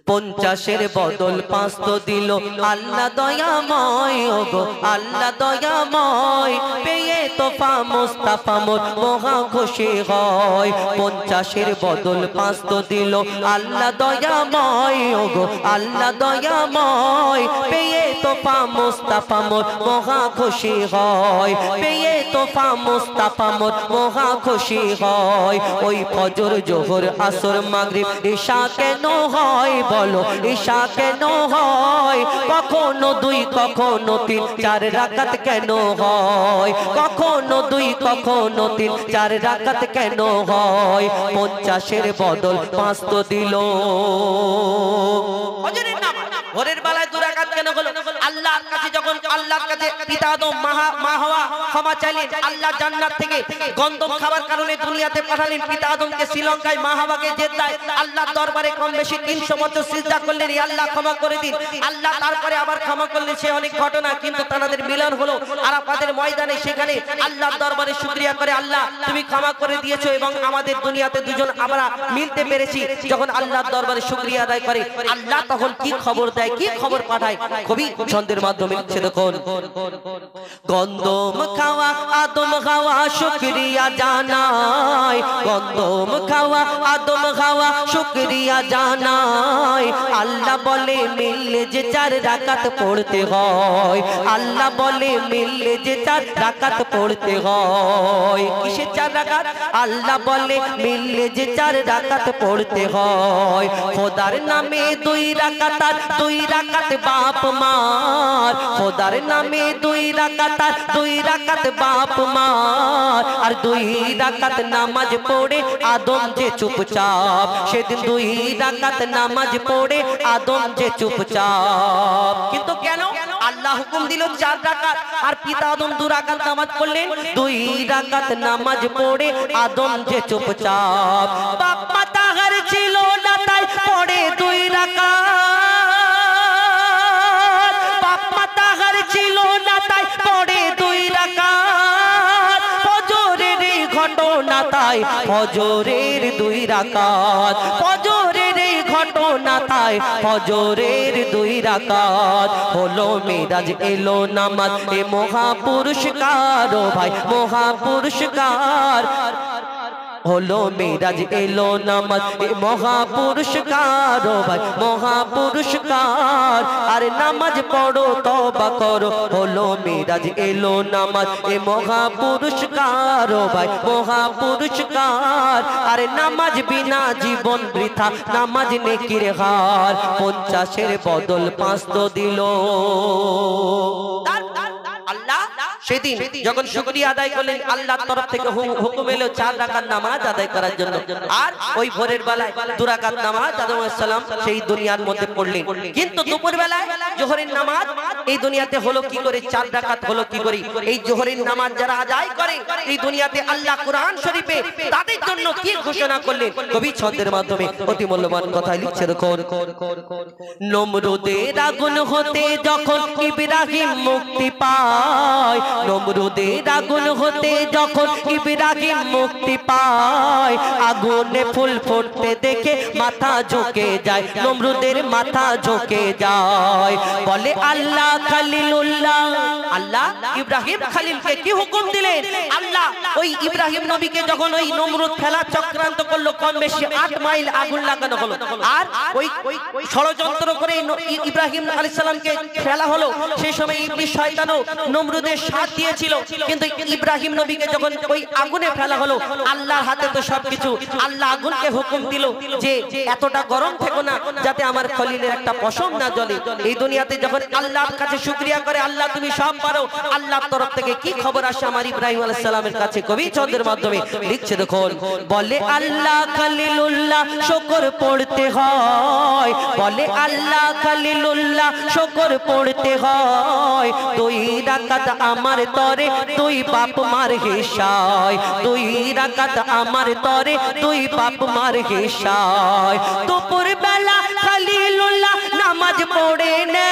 50 বদল 5 তো দিল আল্লাহ দয়াময় ওগো আল্লাহ দয়াময় পেয়ে তোফা মুস্তাফা মোর মহা খুশি হয় 50 বদল 5 তো দিল আল্লাহ দয়াময় ওগো আল্লাহ দয়াময় পেয়ে তোফা মুস্তাফা মোর মহা খুশি হয় পেয়ে তোফা মুস্তাফা মোর মহা খুশি হয় ওই ফজর জোহর আসর মাগরিব ঈশা কেন হয় বলো ঈশা কেন হয় কখনো 2 কখনো 3 4 রাকাত কেন হয় কখনো 2 কখনো 3 4 রাকাত কেন হয় 50 বদল 5 তো দিল ফজরের নামাজ ভোরের বেলায় 2 রাকাত কেন হলো আল্লাহর কাছে যখন আল্লাহর কাছে পিতা আদম মা হাওয়া ক্ষমা চাইলেন আল্লাহ জান্নাত থেকে গন্ধম খাবার কারণে দুনিয়াতে পাঠালেন পিতা আদমকে শ্রীলঙ্কায় মা হাওয়াকে জেদ্দায় আল্লাহর দরবারে কম বেশি 300 বছর সিজদা করলেন আল্লাহ ক্ষমা করে দিন আল্লাহ তারপরে আবার ক্ষমা করলেন সে অনেক ঘটনা কিন্তু তাদের মিলন হলো আরাফাতের ময়দানে সেখানে আল্লাহর দরবারে শুকরিয়া করে আল্লাহ তুমি ক্ষমা করে দিয়েছো এবং আমাদের দুনিয়াতে দুজন আমরা মিলতে পেরেছি যখন আল্লাহর দরবারে শুকরিয়া আদায় করে আল্লাহ তখন কি খবর দেয় কি খবর পাঠায় কবি ছন্দের মাধ্যমে লিখছে দেখুন গন্ধম খাওয়া আদম খাওয়া শুকরিয়া জানায় গন্ধম খাওয়া আদম খাওয়া শুকরিয়া জানায় আল্লাহ বলে মিললে যে 4 রাকাত পড়তে হয় আল্লাহ বলে মিললে যে 4 রাকাত পড়তে হয় কিসের 4 রাকাত আল্লাহ বলে মিললে যে 4 রাকাত পড়তে হয় খোদার নামে 2 রাকাত আর 2 রাকাত বাপ মার খোদার নামে 2 রাকাত আর 2 রাকাত বাপ মার আর 2 রাকাত নামাজ পড়ে আদম যে চুপচাপ সেদিন 2 রাকাত নামাজ পড়ে আদম যে চুপচাপ কিন্তু কেন আল্লাহ হুকুম দিল 4 রাকাত আর পিতা আদম 2 রাকাত নামাজ পড়লেন 2 রাকাত নামাজ পড়ে আদম যে চুপচাপ বাপ মা তাহার ছিল না তাই পড়ে 2 রাকাত বাপ মা তাহার ছিল না তাই পড়ে 2 রাকাত ফজরের ঘটনা তাই ফজরের 2 রাকাত ফজরের ঘটনা তাই ফজরের 2 রাকাত হলো মিরাজ এলো নামাজ এ মহা পুরস্কার ও ভাই মহা পুরস্কার হলো মিরাজ এলো নামাজ এ মহা পুরস্কার ও ভাই মহা পুরস্কার আর নামাজ পড়ো তওবা করো হলো মিরাজ এলো নামাজ এ মহা পুরস্কার ও ভাই মহা পুরস্কার আর নামাজ বিনা জীবন বৃথা নামাজ নেকির হার 50 বদল 5 তো দিল আল্লাহ সেদিন যখন শুকরিয়া আদায় করলেন আল্লাহর তরফ থেকে হুকুম এলো 4 রাকাত নামাজ আদায় করার জন্য আর ওই ভোরের বেলায় 2 রাকাত নামাজ আদম আলাইহিস সালাম সেই দুনিয়ার মধ্যে পড়লেন কিন্তু দুপুর বেলায় জোহরের নামাজ এই দুনিয়াতে হলো কি করে 4 রাকাত হলো কি করে এই জোহরের নামাজ যারা আদায় করে এই দুনিয়াতে আল্লাহ কোরআন শরীফে তাদের জন্য কি ঘোষণা করলেন কবি ছন্দের মাধ্যমে অতি মূল্যবান কথা লিখছে দেখুন নমরুদের আগুন হতে যখন ইব্রাহিম মুক্তি পায় নমরুদের আগুন হতে যখন ইব্রাহিম মুক্তি পায় আগুনে ফুল ফুটতে দেখে মাথা ঝুঁকে যায় নমরুদের মাথা ঝুঁকে যায় বলে আল্লাহ খলিলুল্লাহ আল্লাহ ইব্রাহিম খলিলকে কি হুকুম দিলেন আল্লাহ ওই ইব্রাহিম নবীকে যখন ওই নমরুদ ফেলা চক্রান্ত করলো কম বেশি 8 মাইল আগুন লাগানো হলো আর ওই ষড়যন্ত্র করে ইব্রাহিম আলাইহিস সালামকে ফেলা হলো সেই সময় ইবলিস শয়তানও নমরুদের সাথ দিয়েছিল কিন্তু ইব্রাহিম নবীকে যখন ওই আগুনে ফেলা হলো আল্লাহর হাতে তো সবকিছু আল্লাহ আগুনকে হুকুম দিল যে এতটা গরম থেকো না যাতে আমার খলিলের একটা পশম না জ্বলে এই দুনিয়াতে যখন আল্লাহর কাছে শুকরিয়া করে আল্লাহ তুমি সব পারো আল্লাহর তরফ থেকে কি খবর আসে আমার ইব্রাহিম আলাইহিস সালামের কাছে কবি ছন্দের মাধ্যমে লিখছে দেখুন বলে আল্লাহ খলিলুল্লাহ শুকর পড়তে হয় বলে আল্লাহ খলিলুল্লাহ শুকর পড়তে হয় 2 রাকাত আমার তরে 2 বাপ মার হিসায় 2 রাকাত আমার তরে 2 বাপ মার হিসায় দুপুর বেলা খলিলুল্লাহ নামাজ পড়ে নে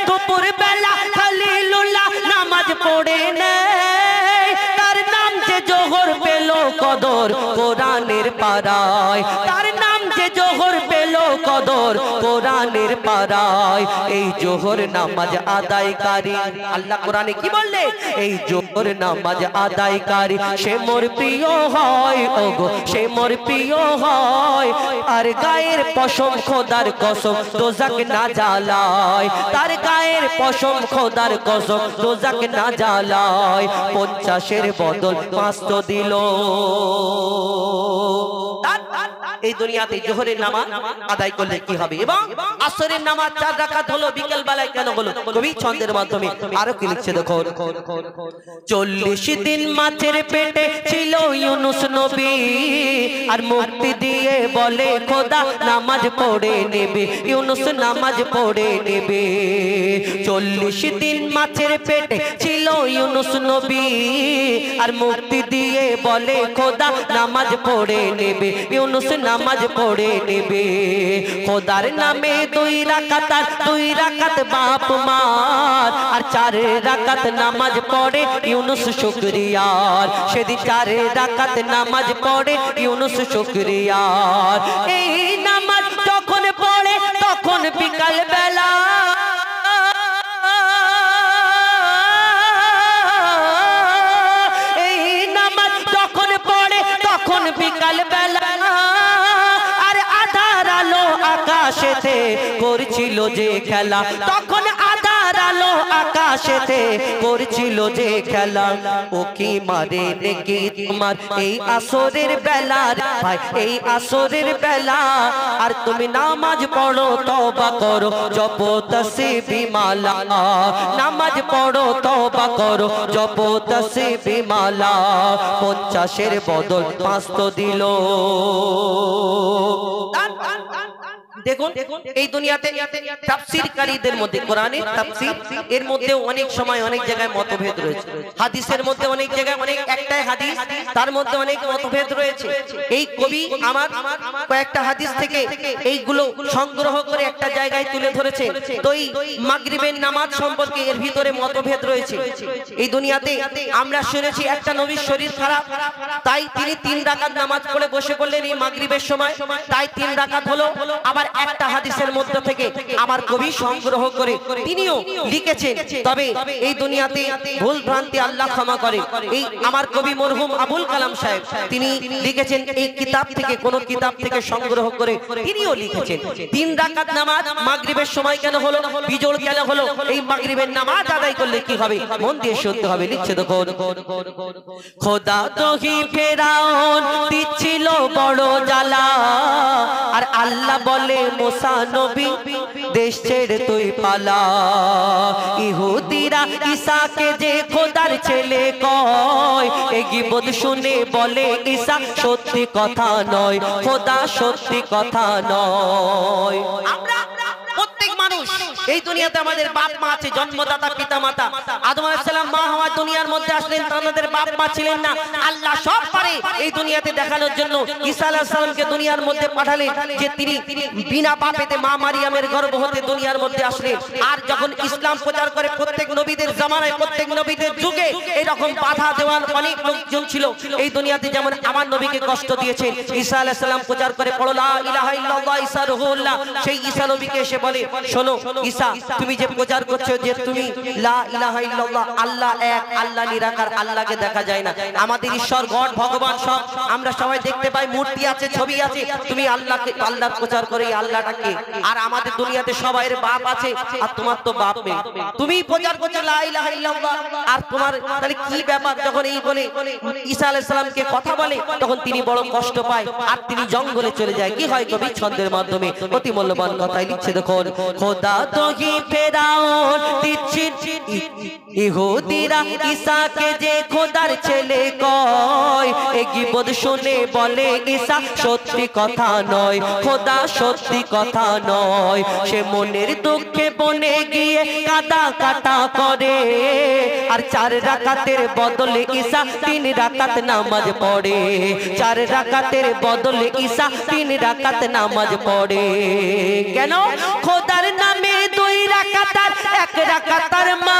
দুপুর বেলা খলিলুল্লাহ নামাজ পড়ে নে তার নাম যে জোহর পেল কত কোরআনের পারায়, তার নাম যে জোহর পেল কদর কোরআনের পারায়। এই জোহর নামাজ আদায়কারী, আল্লাহ কোরআনে কি বললে? এই জোহর নামাজ আদায়কারী সে মোর প্রিয় হয়, ওগো সে মোর প্রিয় হয়। আর গায়ের পশম খোদার কসম দোজাক না জ্বালায়, তার গায়ের পশম খোদার কসম দোজাক না জ্বালায়। 50-এর বদল 500 দিল। এই দুনিয়াতে জোহরের নামাজ আদায় করলে কি হবে? এবং আসরের নামাজ 4 রাকাত হলো, বিকেল বেলায় কেন হলো? কবি ছন্দের মাধ্যমে আরো কি লিখছে দেখো। 40 দিন মাছের পেটে ছিল ইউনুস নবী, আর মুক্তি দিয়ে বলে খোদা নামাজ পড়ে নেবে, ইউনুস নামাজ পড়ে নেবে। 40 দিন মাছের পেটে ছিল ইউনুস নবী, আর মুক্তি দিয়ে বলে খোদা নামাজ পড়ে নেবে, ইউনুস নামাজ পড়ে নেবে। খোদার নামে 2 রাকাত, 2 রাকাত বাপ মার, আর 4 রাকাত নামাজ পড়ে ইউনুস শুকরিয়ার। সেদিন 4 রাকাত নামাজ পড়ে ইউনুস শুকরিয়ার। এই নামাজ যখন পড়ে তখন বিকাল বেলা, এই নামাজ যখন পড়ে তখন বিকাল বেলা। আর আধার আলো আকাশেতে করছিল যে খেলা, তখন আধার আলো আকাশেতে করছিল যে খেলা। ও কি মারে নাকি তোমার এই আসরের বেলা রে ভাই, এই আসরের বেলা। আর তুমি নামাজ পড়ো তওবা করো জপো তাসবিহ মালা, নামাজ পড়ো তওবা করো জপো তাসবিহ মালা। 50-এর বদল 500 দিল। দেখুন এই দুনিয়াতে তাফসীরকারীদের মধ্যে কোরআনের তাফসীর এর মধ্যে অনেক সময় অনেক জায়গায় মতভেদ রয়েছে, হাদিসের মধ্যে অনেক জায়গায় অনেক একটাই হাদিস, তার মধ্যে অনেক মতভেদ রয়েছে। এই কবি আমার কয়েকটা হাদিস থেকে এইগুলো সংগ্রহ করে একটা জায়গায় তুলে ধরেছে। তো এই মাগরিবের নামাজ সম্পর্কে এর ভিতরে মতভেদ রয়েছে। এই দুনিয়াতে আমরা শুনেছি একটা নবীর শরীর খারাপ, তাই তিনি 3 রাকাত নামাজ পড়ে বসে পড়লেন এই মাগরিবের সময়, তাই 3 রাকাত হলো। আবার একটা হাদিসের মধ্যে থেকে আমার কবি সংগ্রহ করে তিনিও লিখেছেন। তবে এই দুনিয়াতে ভুল ভ্রান্তি আল্লাহ ক্ষমা করে। এই আমার কবি মরহুম আবুল কালাম সাহেব তিনি লিখেছেন এই কিতাব থেকে, কোন কিতাব থেকে সংগ্রহ করে তিনিও লিখেছেন 3 রাকাত নামাজ মাগরিবের সময় কেন হলো, বিজোড় কেন হলো, এই মাগরিবের নামাজ আদায় করলে কি হবে? মন দিয়ে শুনতে হবে। লিখছে দেখো, খোদা তোহি ফেরাউন দিচ্ছিল বড় জ্বালা, আর আল্লাহ বলে মুসা নবী দেশ ছেড়ে তুই পালা। ইহুদিরা ঈসাকে যে খোদার ছেলে কয়, এই গীবত শুনে বলে ঈসা সত্যি কথা নয়, খোদা সত্যি কথা নয়। আমরা প্রত্যেক মানুষ এই দুনিয়াতে আমাদের বাপ মা আছে, জন্মদাতা পিতা মাতা। আদম আলাইহিস সালাম মা হাওয়া দুনিয়ার মধ্যে আসলেন, তাদের বাপ মা ছিলেন না। আল্লাহ সব পারে এই দুনিয়াতে দেখানোর জন্য ঈসা আলাইহিস সালামকে দুনিয়ার মধ্যে পাঠালেন, যে তিনি বিনা পাপেতে মা মারিয়ামের গর্ভ হতে দুনিয়ার মধ্যে আসলেন। আর যখন ইসলাম প্রচার করে প্রত্যেক নবীদের জামানায়, প্রত্যেক নবীদের যুগে এরকম বাধা দেওয়ার অনেক লোকজন ছিল এই দুনিয়াতে। যেমন আমার নবীকে কষ্ট দিয়েছেন, ঈসা আলাইহিস সালাম প্রচার করে পড়ো লা ইলাহা ইল্লাল্লাহ ঈসা রুহুল্লাহ। সেই ঈসা নবীকে এসে বলে, শোনো ঈসা, তুমি যে প্রচার করছো যে তুমি লা ইলাহা ইল্লাল্লাহ, আল্লাহ এক, আল্লাহ নিরাকার, আল্লাহকে দেখা যায় না। আমাদের ঈশ্বর গড ভগবান সব আমরা সবাই দেখতে পাই, মূর্তি আছে, ছবি আছে। তুমি আল্লাহকে, আল্লাহর প্রচার করে আল্লাহটাকে। আর আমাদের দুনিয়াতে সবাইয়ের বাপ আছে, আর তোমার তো বাপ নেই। তুমি প্রচার করছো লা ইলাহা ইল্লাল্লাহ, আর তোমার তাহলে কি ব্যাপার? যখন এই বলে ঈসা আলাইহিস সালামকে কথা বলে, তখন তিনি বড় কষ্ট পায়, আর তিনি জঙ্গলে চলে যায়। কি হয় কবি ছন্দের মাধ্যমে অতি মূল্যবান কথাই লিখছে দেখো, খোদা তোহি ফেরাউন দিচ্ছি ইহুদিরা ঈসাকে যে খোদার ছেলে কয়, এই গীবত শুনে বলে ঈসা সত্যি কথা নয়, খোদা সত্যি কথা নয়। সে মনের দুঃখে বনে গিয়ে কাদা কাটা করে, আর 4 রাকাতের বদলে ঈসা 3 রাকাত নামাজ পড়ে। 4 রাকাতের বদলে ঈসা 3 রাকাত নামাজ পড়ে। কেন? খোদার নামে 2 রাকাত আর 1 রাকাতার মা,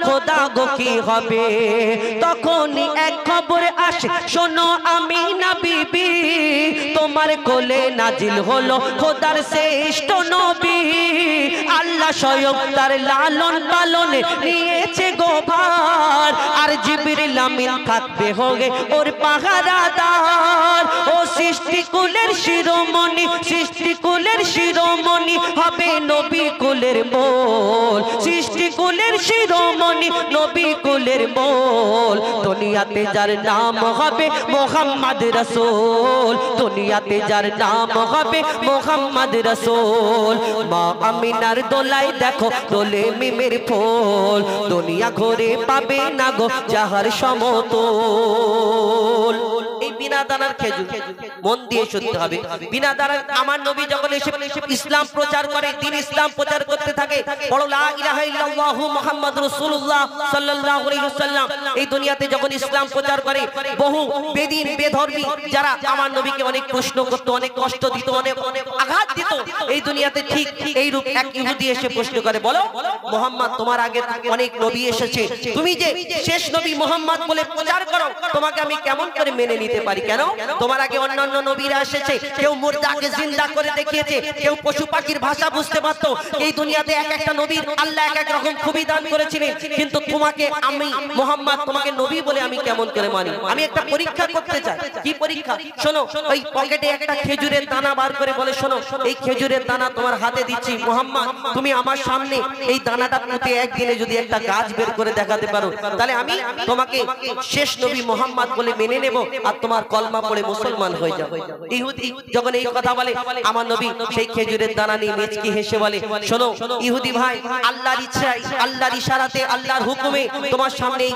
খোদা গো কি হবে। তখনই এক খবর আসে, শোনো আমিনা বিবি, তোমার কোলে নাজিল হলো খোদার শ্রেষ্ঠ নবী। আল্লাহ স্বয়ং তার লালন পালনে নিয়েছে গো ভার, আর জিবরিল আমিন থাকবে হোগে ওর পাহারাদার। ও সৃষ্টিকুলের শিরোমণি, সৃষ্টিকুলের শিরোমণি হবে নবী কুলের মোল, সৃষ্টিকুলের শিরোমণি নবী কুলের মোল। দুনিয়াতে যার নাম হবে মোহাম্মদ রাসূল, দুনিয়াতে যার নাম হবে মোহাম্মদ রাসূল। মা আমিনার দোলায় দেখো দোলে মিমের ফুল, দুনিয়া ঘুরে পাবে না গো যাহার সমতল। এই বিনা দানার খেজুর মন দিয়ে শুনতে হবে। বিনা দানার আমার নবী যখন এসে ইসলাম প্রচার করে, দিন ইসলাম প্রচার করতে থাকে, বড় লা ইলাহা ইল্লাল্লাহু মুহাম্মাদুর রাসূলুল্লাহ সাল্লাল্লাহু আলাইহি ওয়াসাল্লাম এই দুনিয়াতে যখন ইসলাম প্রচার করে, বহু বেদিন বেধর্মী যারা আমার নবীকে অনেক প্রশ্ন করত, অনেক কষ্ট দিত, অনেক আঘাত দিত, এই দুনিয়াতে ঠিক এই রূপ এক ইহুদি এসে প্রশ্ন করে, বলো মুহাম্মদ তোমার আগে অনেক নবী এসেছে, তুমি যে শেষ নবী মুহাম্মদ বলে প্রচার করো, তোমাকে আমি কেমন করে মেনে নিতে পারি? কেন? তোমার আগে অন্যান্য নবীরা এসেছে, কেউ মুর্দাকে জিন্দা করে দেখিয়েছে, কেউ পশু পাখির ভাষা বুঝতে পারতো। এই দুনিয়াতে এক একটা নবীর আল্লাহ এক এক রকম খুবই দান করেছিলেন, কিন্তু তোমাকে আমি মুহাম্মদ তোমাকে নবী বলে আমি কেমন করে মানি? আমি একটা পরীক্ষা করতে চাই। কি পরীক্ষা? শোনো, ওই পকেটে একটা খেজুরের দানা বার করে বলে, শোনো এই খেজুরের দানা তোমার হাতে দিচ্ছি মুহাম্মদ, তুমি আমার সামনে এই দানাটা পুঁতে একদিনে যদি একটা গাছ বের করে দেখাতে পারো, তাহলে আমি তোমাকে শেষ নবী মুহাম্মদ বলে মেনে নেব, আর তোমার কলমা পড়ে মুসলমান হয়ে যাবে। ইহুদি যখন এই কথা বলে, আমার নবী সেই খেজুরের দানা নিয়ে মেচকি হেসে বলে, শোনো ইহুদি ভাই, আল্লাহর ইচ্ছায়, আল্লাহর ইশারাতে, আল্লাহর হুকুমে তোমার সামনে এই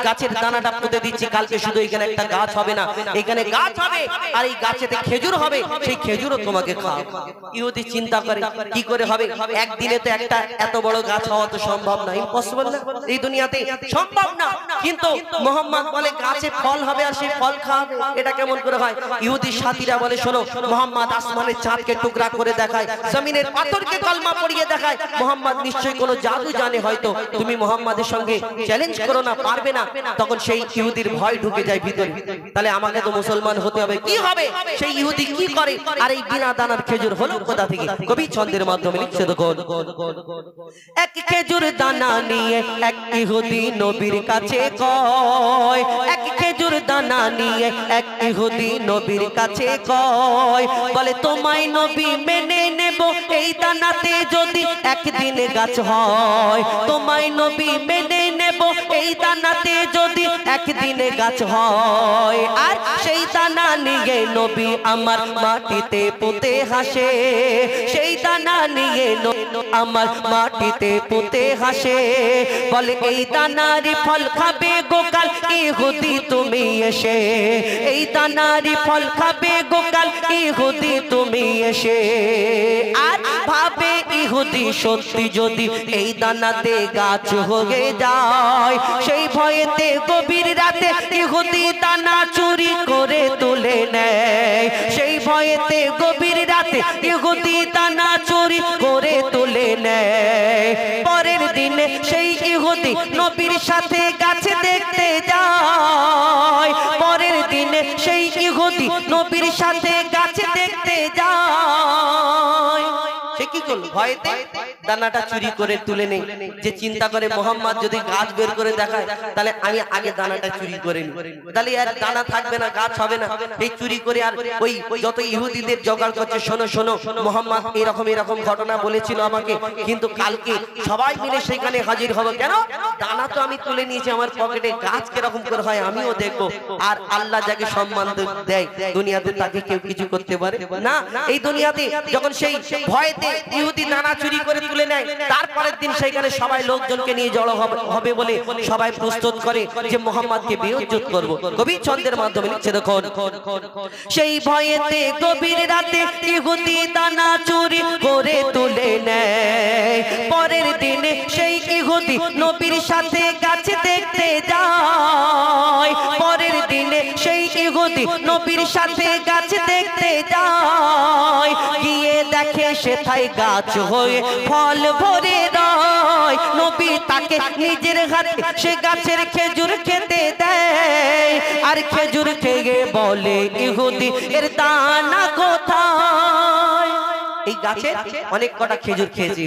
গাছের দানাটা পুঁতে দিচ্ছি। কালকে শুধু এখানে একটা গাছ হবে না, এখানে গাছ হবে, আর এই গাছেতে খেজুর হবে, সেই খেজুরও তোমাকে খাওয়াবো। ইহুদি চিন্তা করে কি করে হবে? একদিনে তো একটা এত বড় গাছ হওয়া তো সম্ভব না, ইম্পসিবল না, এই দুনিয়াতে সম্ভব না। কিন্তু মুহাম্মদ বলে গাছে ফল হবে, আর সেই ফল খাওয়াবে, এটা কেমন করে হয়? ইহুদি সাথীরা বলে, শোনো মুহাম্মদ আসমানের চাঁদকে টুকরা করে দেখায়, জমিনের পাথরকে কলমা পড়িয়ে দেখায়, মুহাম্মদ নিশ্চয়ই কোনো জাদু জানে, হয়তো তুমি মুহাম্মাদের সঙ্গে চ্যালেঞ্জ করো না, পারবে না। তখন সেই ইহুদির ভয় ঢুকে যায় ভিতরে, তাহলে আমাকে তো মুসলমান হতে হবে, কি হবে? সেই ইহুদি কি করে? আর এই বিনা দানার খেজুর হলো কোথা থেকে? কবি ছন্দের মাধ্যমে লিখছে, দেখো এক খেজুর দানা নিয়ে এক ইহুদি নবীর কাছে কয়, এক খেজুর দানা নিয়ে এক ইহুদি নবীর কাছে কয়, বলে তোমায় নবী মেনে নেব এই দানাতে যদি একদিন গাছ হয়, তোমায় নবী মেনে নেব এই দানাতে যদি একদিন গাছ হয়। আর সেই দানা নিয়ে নবী আমার মাটিতে পুঁতে হাসে, সেই দানা নিয়ে আমার মাটিতে পুঁতে হাসে, বলে এই দানারি ফল খাবে গোকাল ইহুদি তুমি এসে, এই দানারি ফল খাবে গোকাল ইহুদি তুমি এসে। আর ভাবে ইহুদি সত্যি যদি এই দানাতে গাছ হয়ে যায়, সেই ভয়েতে গভীর রাতে ইহুদি দানা চুরি করে তুলে নেয়, সেই ভয়েতে গভীর রাতে ইহুদি দানা চুরি করে তুলে নেয়। পরের দিনে সেই ইহুদি নবীর সাথে গাছে দেখতে যায়, পরের দিনে সেই ইহুদি নবীর সাথে গাছে দেখতে যায়। সে কি করলো? ভয়েতে দানাটা চুরি করে তুলে নেই, যে চিন্তা করে মুহাম্মদ যদি গাছ বের করে দেখায়, তাহলে আমি আগে দানাটা চুরি করে নিই, তাহলে আর দানা থাকবে না, গাছ হবে না। এই চুরি করে আর ওই যত ইহুদিদের জোগাড় করছে, শোনো শোনো মুহাম্মদ এরকম এরকম ঘটনা বলেছিল আমাকে, কিন্তু কালকে সবাই মিলে সেখানে হাজির হবো। কেন? দানা তো আমি তুলে নিয়েছি আমার পকেটে, গাছ কিরকম করে হয় আমিও দেখবো। আর আল্লাহ যাকে সম্মান দেয় দুনিয়াতে, তাকে কেউ কিছু করতে পারে না। এই দুনিয়াতে যখন সেই ভয়েতে ইহুদি দানা চুরি করে তুলে নেয়, তারপরের দিন সেখানে সবাই লোকজনকে নিয়ে জড়ো হবে বলে সবাই প্রস্তুত করে যে মুহাম্মদকে বেইজ্জত করব। কবি ছন্দের মাধ্যমে লিখছে, দেখো সেই ভয়েতে গভীর রাতে ইহুদি দানা চুরি করে তুলে নেয়, পরের দিনে সেই ইহুদি নবীর সাথে গাছে দেখতে যায়, পরের দিনে সেই ইহুদি নবীর সাথে গাছ দেখতে যায়, গিয়ে দেখে সেথায় গাছ হয়ে ফল ভরে রয়। নবী তাকে নিজের হাতে সে গাছের খেজুর খেতে দেয়, আর খেজুর খেয়ে বলে ইহুদি এর দানা কোথায়? এই গাছে অনেক কটা খেজুর খেয়েছি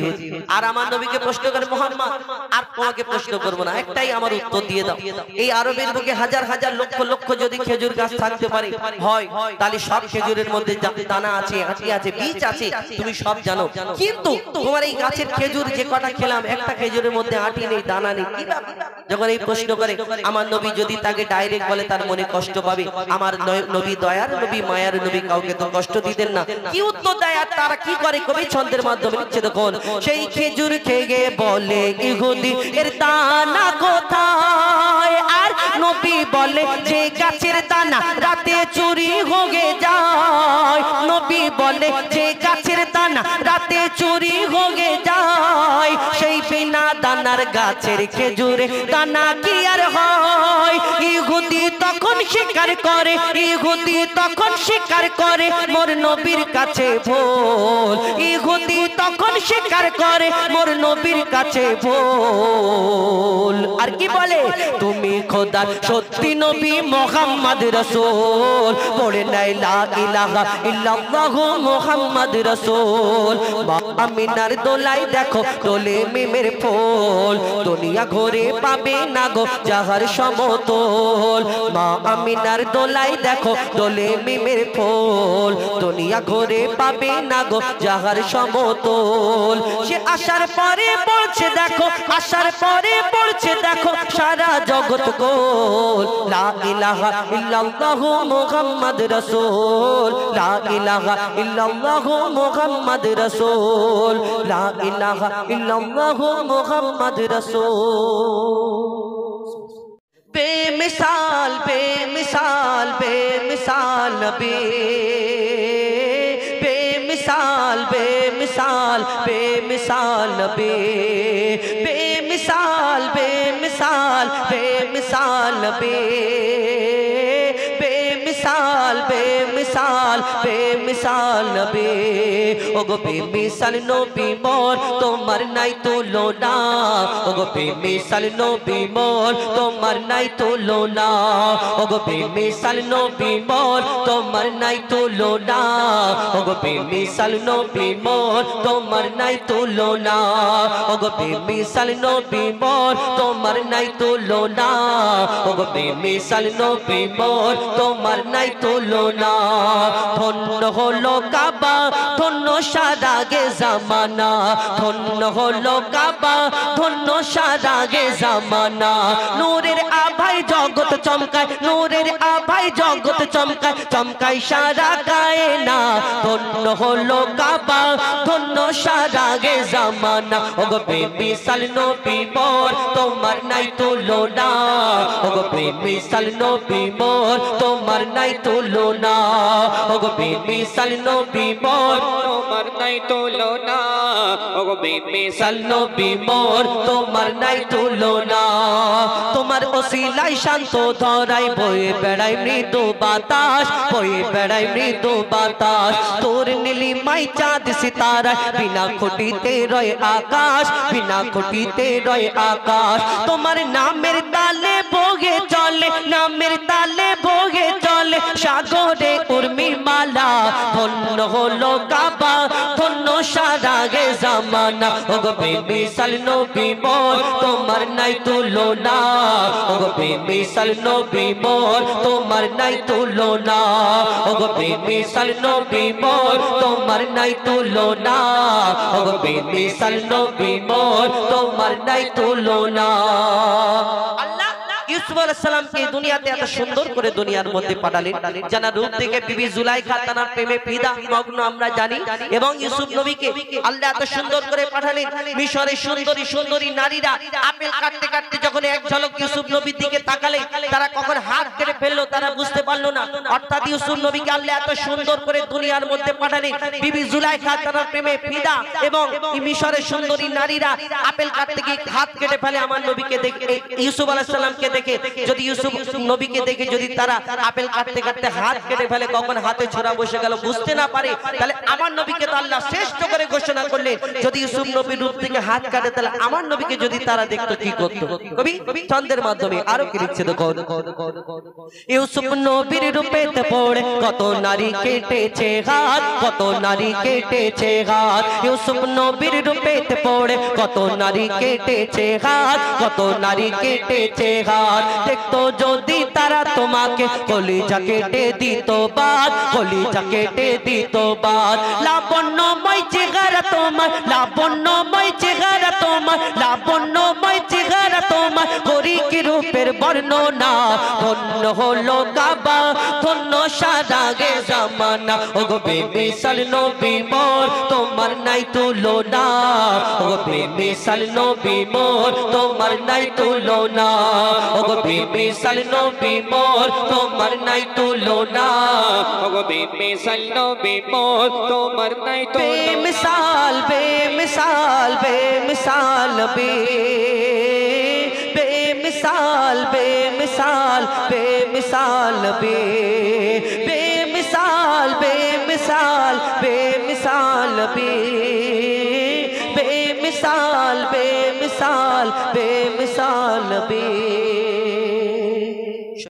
আর আমার নবীকে প্রশ্ন করে মোহাম্মদ আর তোমাকে প্রশ্ন করবো না, একটাই আমার উত্তর দিয়ে দাও। এই আরবের বুকে হাজার হাজার লক্ষ লক্ষ যদি খেজুর গাছ থাকতে পারে হয়, তাহলে সব খেজুরের মধ্যে দানা আছে, আটি আছে, বীজ আছে, তুমি সব জানো। কিন্তু তোমার এই গাছের খেজুর যে কটা খেলাম, একটা খেজুরের মধ্যে আটি নেই, দানা নেই, কি ব্যাপার? যখন এই প্রশ্ন করে আমার নবী যদি তাকে ডাইরেক্ট বলে তার মনে কষ্ট পাবে। আমার নবী দয়ার নবী, মায়ার নবী, কাউকে তো কষ্ট দিতেন না। কি উত্তর দেয় আর তারা কি করে কবি ছন্দের মাধ্যমে লিখছে দেখুন। সেই খেজুর খেয়ে বলে ইহুদি এর দানা কোথায়? আর নবী বলে যে গাছের দানা রাতে চুরি হয়ে যায়। নবী বলে যে গাছের দানা রাতে চুরি হয়ে যায়, সেই বিনা দানার গাছের খেজুরে দানা কি আর হয়? ইহুদি তখন স্বীকার করে, ইহুদি তখন স্বীকার করে মোর নবীর কাছে ভুল। ইহুদি তখন স্বীকার করে মোর নবীর কাছে ভুল। আর কি বলে? তুমি খোদার সত্যি নবী মুহাম্মদ রাসূল, পড়ে নাই লা ইলাহা ইল্লাল্লাহু মুহাম্মদ রাসূল। মা আমিনার দোলাই দেখো দোলে মিমের ফুল, দুনিয়া ঘুরে পাবে না গো যাহার সমতল। মা আমিনার দোলাই দেখো দোলে মিমের ফুল, দুনিয়া ঘুরে পাবে না গো যাহার সমতল। সে আসার পরে পড়ছে দেখো, আসার পরে পড়ছে দেখো সারা জগৎ গোল। লা ইলাহা ইল্লাল্লাহু মুহাম্মদ রাসূল, লা ইলাহা ইল্লাল্লাহু মুহাম্মদ রাসূল, লা ইলাহা ইল্লাল্লাহু মুহাম্মদ রাসূল। বেমিসাল বেমিসাল বেমিসাল নবী, बेमिसाल बेमिसाल बेमिसाल नबी, बेमिसाल बेमिसाल बेमिसाल नबी, बेमिसाल बेमिसाल बेमिसाल नबी। ओगो बेमिसाल नबी मोर তোমার নাই তুলনা, ওগো বেমিসাল নবী মোর তোমার নাই তুলনা, ওগো বেমিসাল নবী মোর তোমার নাই তুলনা, ওগো বেমিসাল নবী মোর তোমার নাই তুলনা, ওগো বেমিসাল নবী মোর তোমার নাই তুলনা, ওগো বেমিসাল নবী মোর তোমার নাই তুলনা। ধন্য হলো কাবা, ধন্য সারাগে জামানা, ধন্য হলো কাবা, ধন্য সারাগে জামানা। নূরের আভায় জগৎ চমকায়, নূরের আভায় জগৎ চমকায়, চমকায় সারা কায়না। ধন্য হলো কাবা, ধন্য সারাগে জামানা। ওগো বেমিসাল নবী মোর তোমার নাই তুলনা, ওগো বেমিসাল নবী মোর তোমার নাই তুলনা, ওগো বেমিসাল নবী মোর তোমার নাই তুলনা, ওগো বেমিসাল নবী মোর তোমার নাই তুলনা। তোমার ওসিলায় শান্ত ধরাই বয়ে বেড়ায় মৃদু বাতাস, বয়ে বেড়ায় মৃদু বাতাস। তোর নীলিমাই চাঁদ সিতারায় বিনা খুঁটিতে রয় আকাশ, বিনা খুঁটিতে রয় আকাশ। তোমার নামের তালে বগে চলে, নামের তালে বগে চলে সাগরে উর্মির মালা। ধন্য হলো কাবা, ধন্য সারাগে জামানা। ওগো বেমিসাল নবী মোর তোমার নাই তুলনা, ওগো বেমিসাল নবী মোর তোমার নাই তুলনা, ওগো বেমিসাল নবী মোর তোমার নাই তুলনা, ওগো বেমিসাল নবী মোর তোমার নাই তুলনা। আল্লাহ ইউসুফ আলাইহিস সালামকে দুনিয়াতে এত সুন্দর করে দুনিয়ার মধ্যে পাঠালেন, জানা রূপ থেকে বিবি জুলাইখা তার প্রেমে ফিদা মগ্ন আমরা জানি। এবং ইউসুফ নবীকে আল্লাহ এত সুন্দর করে পাঠালেন। মিশরের সুন্দরী সুন্দরী নারীরা আপেল কাটতে কাটতে যখন এক ঝলক ইউসুফ নবীর দিকে তাকালে, তারা কখন হাত কেটে ফেললো তারা বুঝতে পারলো না। অর্থাৎ ইউসুফ নবীকে আল্লাহ এত সুন্দর করে দুনিয়ার মধ্যে পাঠালেন। বিবি জুলাইখা তার প্রেমে ফিদা এবং মিশরের সুন্দরী নারীরা আপেল কাটতে গিয়ে হাত কেটে ফেলে। আমার নবীকে দেখে, ইউসুফ আলাইহিস সালামকে দেখে দেখে যদি ইউসুফ নবীকে দেখে যদি তারা আপেল কাটতে কাটতে হাত কেটে ফেলে, কখন হাতে ছোড়া বসে গেল বুঝতে না পারে, তাহলে আমার নবীকে তো আল্লাহ শ্রেষ্ঠ করে ঘোষণা করলেন যদি ইউসুফ নবীর রূপ থেকে হাত কাটে তাহলে আমার নবীকে যদি তারা দেখতো কি করতো। কবি ছন্দের মাধ্যমে আরো কি লিখছে দেখো, ইউসুফ নবীর রূপেতে পড়ে কত নারী কেটেছে হাত, কত নারী কেটেছে হাত, ইউসুফ নবীর রূপেতে পড়ে কত নারী কেটেছে হাত, কত নারী কেটেছে হাত, দেখতো যদি তারা তোমাকে কলিজা কেটে দিত বাদ, কলিজা কেটে দিত বাদ, লাবণ্যময় চেহারা তোমার, লাবণ্যময় চেহারা তোমার, লাবণ্যময় চেহারা তোমার, করি কি রূপের বর্ণনা, ধন্য হলো কাবা, ধন্য সারা গে জামানা, ওগো বেমিসাল নবী মোর তোমার নাই তুলনা, ওগো বেমিসাল নবী মোর তোমার নাই তুলনা, ওগো বেমিসাল নবী মোর তোমার নাই তুলনা, ওগো বেমিসাল নবী মোর তোমার নাই তুলনা, বেমিসাল বেমিসাল বেমিসাল বেমিসাল বেমিসাল বেমিসাল বেমিসাল বেমিসাল বেমিসাল বেমিসাল বেমিসাল বেমিসাল